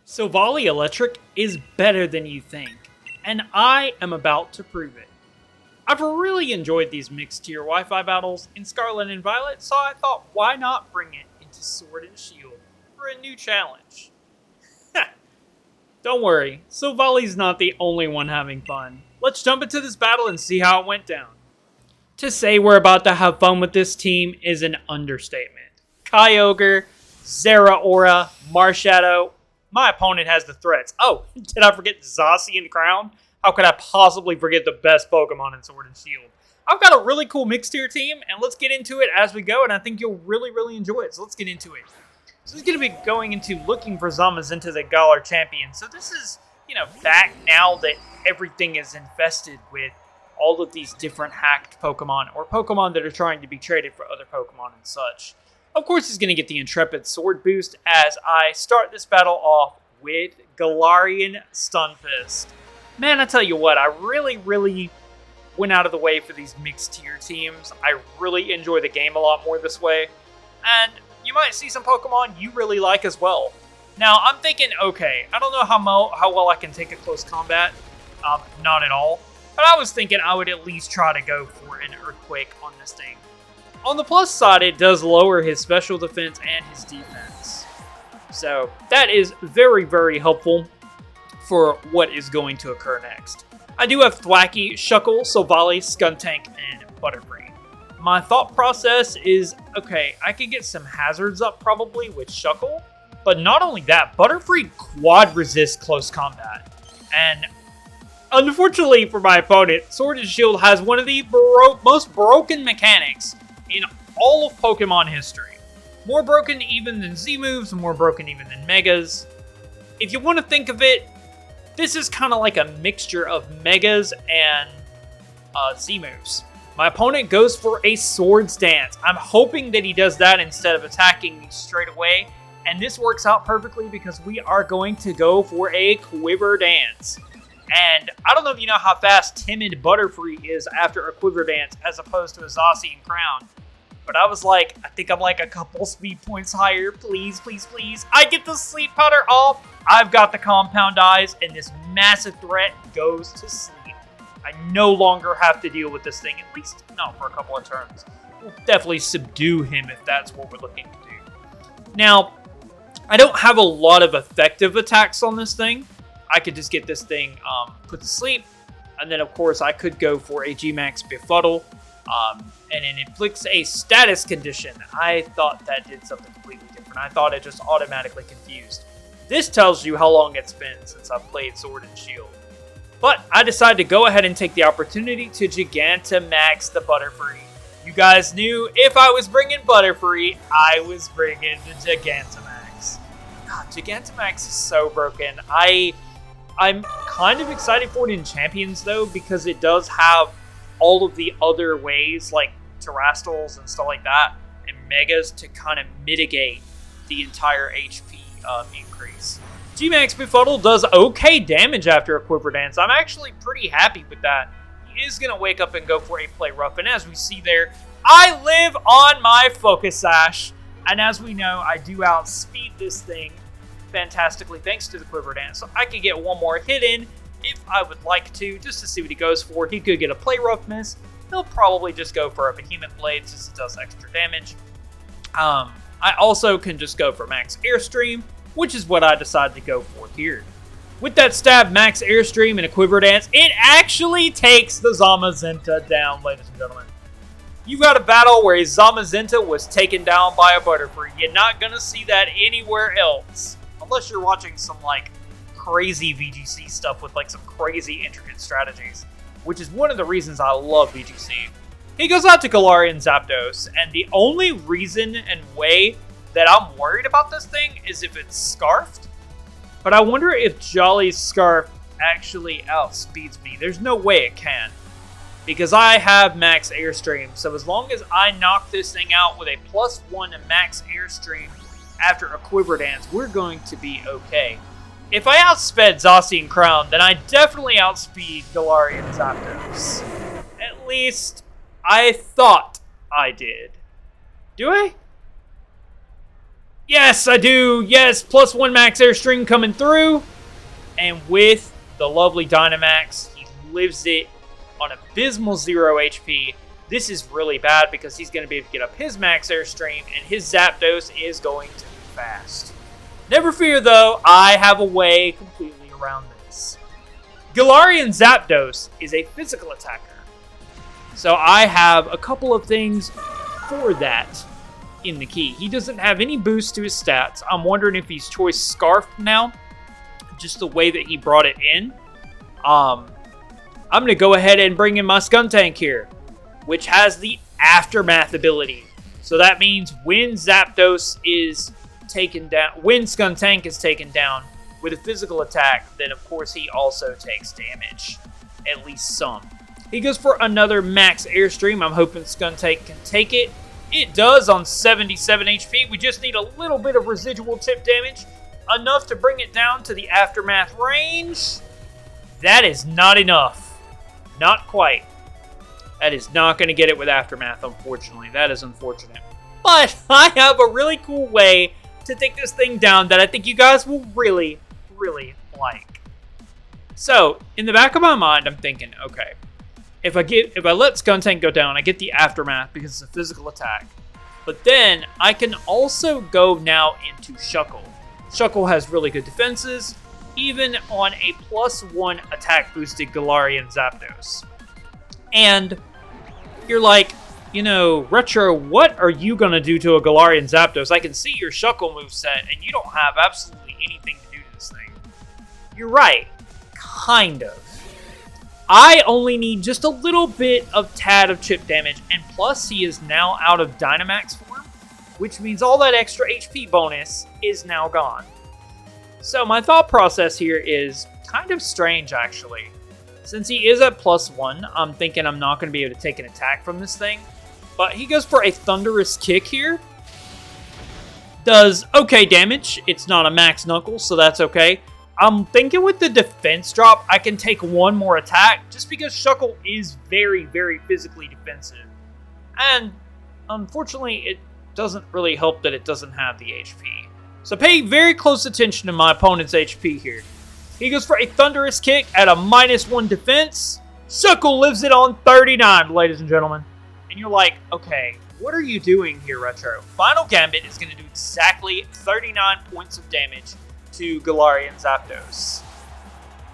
Silvally-Electric is better than you think, and I am about to prove it. I've really enjoyed these mixed tier Wi-Fi battles in Scarlet and Violet, so I thought why not bring it into Sword and Shield for a new challenge. Don't worry, Silvally's not the only one having fun. Let's jump into this battle and see how it went down. To say we're about to have fun with this team is an understatement. Kyogre, Zeraora, Marshadow. My opponent has the threats. Oh, did I forget Zacian Crown? How could I possibly forget the best Pokemon in Sword and Shield? I've got a really cool mixed tier team, and let's get into it as we go, and I think you'll really enjoy it. So let's get into it. So this is going to be going into looking for Zamazenta, the Galar champion. So this is, back now that everything is infested with all of these different hacked Pokemon, or Pokemon that are trying to be traded for other Pokemon and such. Of course, he's going to get the Intrepid Sword boost as I start this battle off with Galarian Stunfisk. Man, I tell you what, I really went out of the way for these mixed tier teams. I really enjoy the game a lot more this way. And you might see some Pokemon you really like as well. Now, I'm thinking, okay, I don't know how well I can take a close combat. Not at all. But I was thinking I would at least try to go for an Earthquake on this thing. On the plus side, it does lower his special defense and his defense. So that is very helpful for what is going to occur next. I do have Thwackey, Shuckle, Silvally, Skuntank, and Butterfree. My thought process is, okay, I could get some hazards up probably with Shuckle, but not only that, Butterfree quad resists close combat. And unfortunately for my opponent, Sword and Shield has one of the most broken mechanics in all of Pokemon history. More broken even than Z-moves, more broken even than Megas. If you want to think of it, this is kind of like a mixture of Megas and Z-moves. My opponent goes for a Swords Dance. I'm hoping that he does that instead of attacking me straight away, and this works out perfectly because we are going to go for a Quiver Dance. And I don't know if you know how fast Timid Butterfree is after a Quiver Dance as opposed to a Zacian Crown. But I was like, I think I'm like a couple speed points higher. Please. I get the Sleep Powder off. I've got the Compound Eyes, and this massive threat goes to sleep. I no longer have to deal with this thing, at least not for a couple of turns. We'll definitely subdue him if that's what we're looking to do. Now, I don't have a lot of effective attacks on this thing. I could just get this thing put to sleep, and then of course I could go for a G-Max Befuddle, and it inflicts a status condition. I thought that did something completely different. I thought it just automatically confused. This tells you how long it's been since I've played Sword and Shield. But I decided to go ahead and take the opportunity to Gigantamax the Butterfree. You guys knew if I was bringing Butterfree, I was bringing the Gigantamax. God, Gigantamax is so broken. I'm kind of excited for it in Champions, though, because it does have all of the other ways, like Terrastals and stuff like that, and Megas to kind of mitigate the entire HP increase. G-Max Befuddle does okay damage after a Quiver Dance. I'm actually pretty happy with that. He is going to wake up and go for a Play Rough, and as we see there, I live on my Focus Sash, and as we know, I do outspeed this thing fantastically thanks to the Quiver Dance, so I could get one more hit in if I would like to, just to see what he goes for. He could get a Play Rough miss. He'll probably just go for a Behemoth Blade since it does extra damage. I also can just go for Max Airstream, which is what I decided to go for here. With that stab, Max Airstream, and a Quiver Dance, it actually takes the Zamazenta down, ladies and gentlemen. You've got a battle where a Zamazenta was taken down by a Butterfree. You're not going to see that anywhere else. Unless you're watching some, crazy VGC stuff with, some crazy intricate strategies. Which is one of the reasons I love VGC. He goes out to Galarian Zapdos, and the only reason and way that I'm worried about this thing is if it's Scarfed. But I wonder if Jolly's Scarf actually outspeeds me. There's no way it can. Because I have Max Airstream, so as long as I knock this thing out with a +1 Max Airstream after a Quiver Dance, we're going to be okay. If I outsped Zacian Crown, then I definitely outspeed Galarian Zapdos. At least, I thought I did. Do I? Yes, I do. Yes, +1 max airstream coming through. And with the lovely Dynamax, he lives it on abysmal 0 HP. This is really bad because he's going to be able to get up his max airstream, and his Zapdos is going to be fast. Never fear, though. I have a way completely around this. Galarian Zapdos is a physical attacker. So I have a couple of things for that in the key. He doesn't have any boost to his stats. I'm wondering if he's Choice Scarf now, just the way that he brought it in. I'm going to go ahead and bring in my Skuntank here, which has the Aftermath ability. So that means when Zapdos is taken down, when Skuntank is taken down with a physical attack, then of course he also takes damage, at least some. He goes for another max airstream. I'm hoping Skuntank can take it. It does on 77 HP. We just need a little bit of residual tip damage, enough to bring it down to the Aftermath range. That is not enough. Not quite. That is not going to get it with Aftermath, unfortunately. That is unfortunate. But I have a really cool way to take this thing down that I think you guys will really, really like. So, in the back of my mind, I'm thinking, okay, if I let Skuntank go down, I get the Aftermath because it's a physical attack. But then, I can also go now into Shuckle. Shuckle has really good defenses, even on a +1 attack boosted Galarian Zapdos. And you're like, you know, Retro, what are you going to do to a Galarian Zapdos? I can see your Shuckle moveset, and you don't have absolutely anything to do to this thing. You're right. Kind of. I only need just a little bit of tad of chip damage, and plus he is now out of Dynamax form, which means all that extra HP bonus is now gone. So my thought process here is kind of strange, actually. Since he is at +1, I'm thinking I'm not going to be able to take an attack from this thing. But he goes for a Thunderous Kick here. Does okay damage. It's not a max knuckle, so that's okay. I'm thinking with the defense drop, I can take one more attack, just because Shuckle is very, very physically defensive. And, unfortunately, it doesn't really help that it doesn't have the HP. So pay very close attention to my opponent's HP here. He goes for a Thunderous Kick at a -1 defense. Shuckle lives it on 39, ladies and gentlemen. And you're like, okay, what are you doing here, Retro? Final Gambit is going to do exactly 39 points of damage to Galarian Zapdos.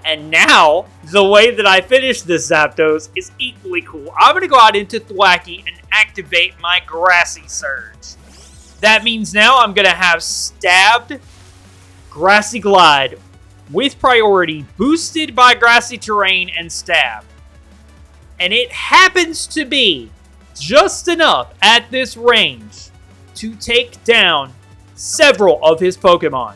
And now, the way that I finish this Zapdos is equally cool. I'm going to go out into Thwackey and activate my Grassy Surge. That means now I'm going to have Stabbed, Grassy Glide, with priority, boosted by Grassy Terrain and Stab. And it happens to be just enough at this range to take down several of his Pokemon.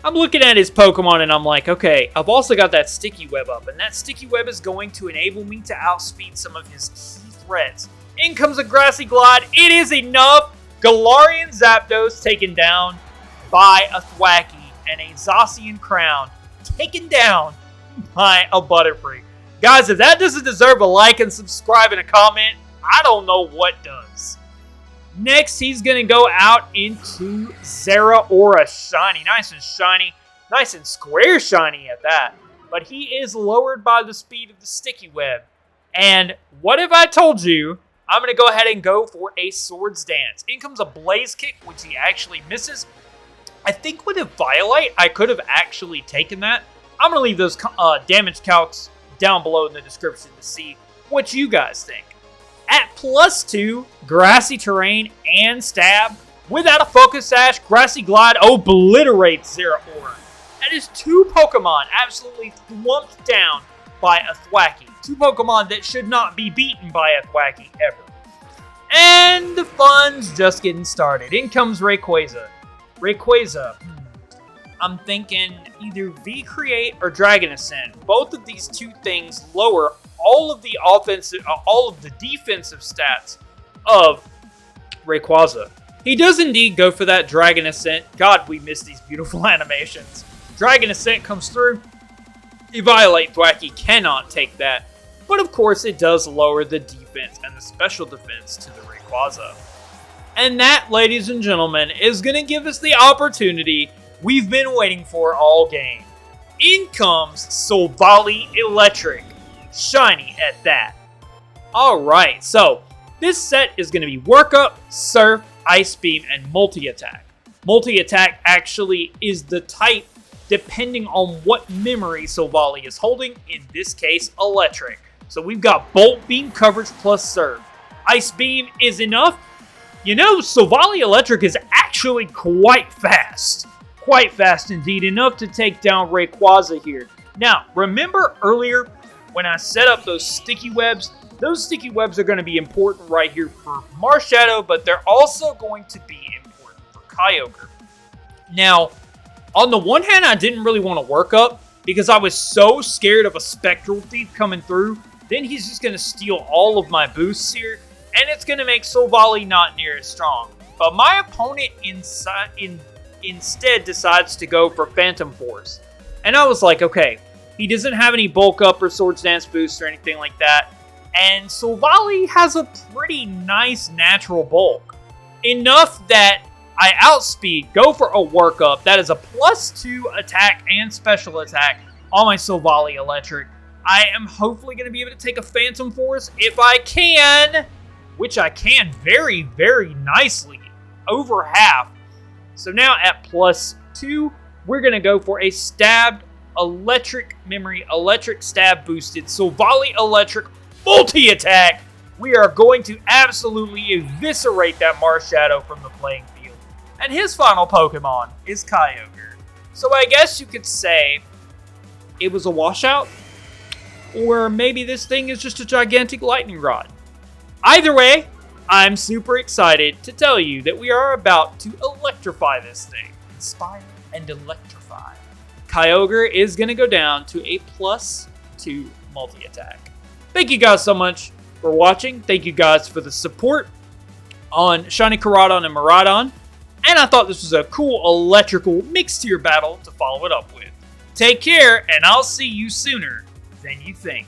I'm looking at his Pokemon and I'm like, okay, I've also got that Sticky Web up, and that Sticky Web is going to enable me to outspeed some of his key threats. In comes a Grassy Glide. It is enough. Galarian Zapdos taken down by a Thwackey and a Zacian Crown taken down by a Butterfree. Guys, if that doesn't deserve a like and subscribe and a comment, I don't know what does. Next, he's going to go out into Zeraora Shiny. Nice and shiny. Nice and square shiny at that. But he is lowered by the speed of the Sticky Web. And what if I told you I'm going to go ahead and go for a Swords Dance. In comes a Blaze Kick, which he actually misses. I think with a Violite, I could have actually taken that. I'm going to leave those damage calcs down below in the description to see what you guys think. At +2, Grassy Terrain and Stab. Without a Focus Sash, Grassy Glide obliterates Zeraora. That is two Pokemon absolutely thwumped down by a Thwackey. Two Pokemon that should not be beaten by a Thwackey ever. And the fun's just getting started. In comes Rayquaza. Rayquaza, I'm thinking either V-Create or Dragon Ascent. Both of these two things lower all of the defensive stats of Rayquaza. He does indeed go for that Dragon Ascent. God, we miss these beautiful animations. Dragon Ascent comes through. Violate Thwackey cannot take that. But of course, it does lower the defense and the special defense to the Rayquaza. And that, ladies and gentlemen, is going to give us the opportunity we've been waiting for all game. In comes Silvally-Electric. Shiny at that. Alright, so this set is going to be Work Up, Surf, Ice Beam, and Multi-Attack. Multi-Attack actually is the type depending on what memory Silvally is holding, in this case, Electric. So we've got Bolt Beam coverage plus Surf. Ice Beam is enough. You know, Silvally-Electric is actually quite fast. Quite fast indeed, enough to take down Rayquaza here. Now, remember earlier when I set up those sticky webs? Those sticky webs are going to be important right here for Marshadow, but they're also going to be important for Kyogre. Now, on the one hand, I didn't really want to Work Up because I was so scared of a Spectral Thief coming through. Then he's just going to steal all of my boosts here, and it's going to make Silvally not near as strong. But my opponent instead decides to go for Phantom Force. And I was like, okay, he doesn't have any Bulk Up or Swords Dance boost or anything like that. And Silvally has a pretty nice natural bulk. Enough that I outspeed, go for a Work Up. That is a +2 attack and special attack on my Silvally-Electric. I am hopefully going to be able to take a Phantom Force if I can, which I can very, very nicely, over half. So now at +2, we're going to go for a stabbed electric memory, electric stab boosted Silvally-Electric multi-attack. We are going to absolutely eviscerate that Marshadow from the playing field. And his final Pokemon is Kyogre. So I guess you could say it was a washout, or maybe this thing is just a gigantic lightning rod. Either way, I'm super excited to tell you that we are about to electrify this thing. Inspire and electrify. Kyogre is going to go down to a +2 multi-attack. Thank you guys so much for watching. Thank you guys for the support on Shiny Caradon and Miraidon. And I thought this was a cool electrical mixed tier battle to follow it up with. Take care, and I'll see you sooner than you think.